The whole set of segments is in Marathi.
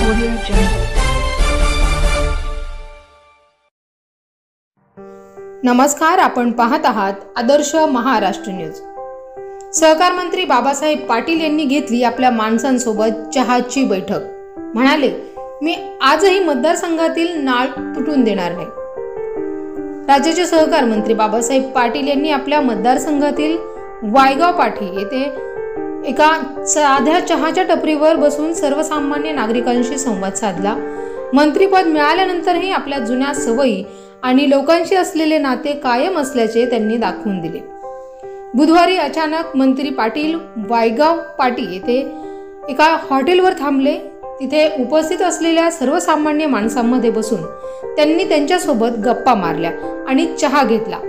Audio Jungle. नमस्कार, आपण पाहत आहात आदर्श महाराष्ट्र न्यूज। सहकार मंत्री बाबासाहेब पाटील यांनी घेतली आपल्या माणसांसोबत चहाची बैठक। म्हणाले, मी आजही मतदारसंघातील नाळ तुटून देणार नाही। राज्याचे सहकार मंत्री बाबासाहेब पाटील यांनी आपल्या मतदारसंघातील वायगाव पाठी येथे एका साध्या चहाच्या टपरीवर बसून सर्वसामान्य नागरिकांशी संवाद साधला। मंत्रीपद मिळाल्यानंतरही आपल्या जुन्या सवयी आणि लोकांशी असलेले नाते कायम असल्याचे त्यांनी दाखवून दिले। बुधवारी अचानक मंत्री पाटील वायगाव पाटी येथे एका हॉटेलवर थांबले। तिथे उपस्थित असलेल्या सर्वसामान्य माणसांमध्ये बसून त्यांनी त्यांच्यासोबत गप्पा मारल्या आणि चहा घेतला।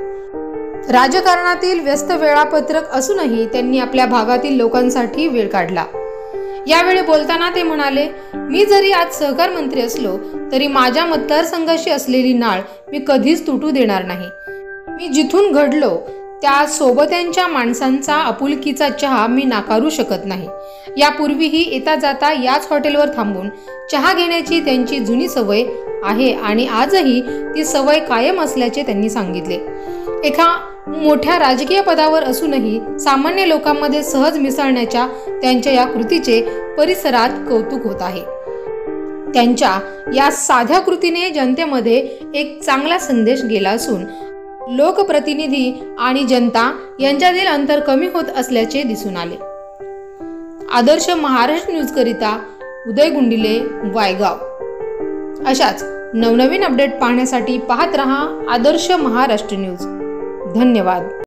राजकारणातील व्यस्त वेळापत्रक असूनही त्यांनी आपल्या भागातील लोकांसाठी वेळ काढला। यावेळी बोलताना ते म्हणाले, मी जरी आज सहकार मंत्री असलो तरी माझ्या मतदारसंघाशी असलेली नाळ मी कधीच तुटू देणार नाही। मी जिथून घडलो त्या सोबत्यांच्या माणसांचा आपुलकीचा चहा मी नाकारू शकत नाही। यापूर्वीही येता जाता याच हॉटेलवर थांबून चहा घेण्याची त्यांची जुनी सवय आहे आणि आजही ती सवय कायम असल्याचे त्यांनी सांगितले। एका मोठ्या राजकीय पदावर असूनही सामान्य लोकांमध्ये सहज मिसळण्याच्या त्यांच्या या कृतीचे परिसरात कौतुक होत आहे। त्यांच्या या साध्या कृतीने जनतेमध्ये एक चांगला संदेश गेला असून लोकप्रतिनिधी आणि जनता यांच्यातील अंतर कमी होत असल्याचे दिसून आले। आदर्श महाराष्ट्र न्यूज करिता उदय गुंडिले, वायगाव। अशाच नवनवीन अपडेट पाहण्यासाठी पाहत रहा आदर्श महाराष्ट्र न्यूज। धन्यवाद।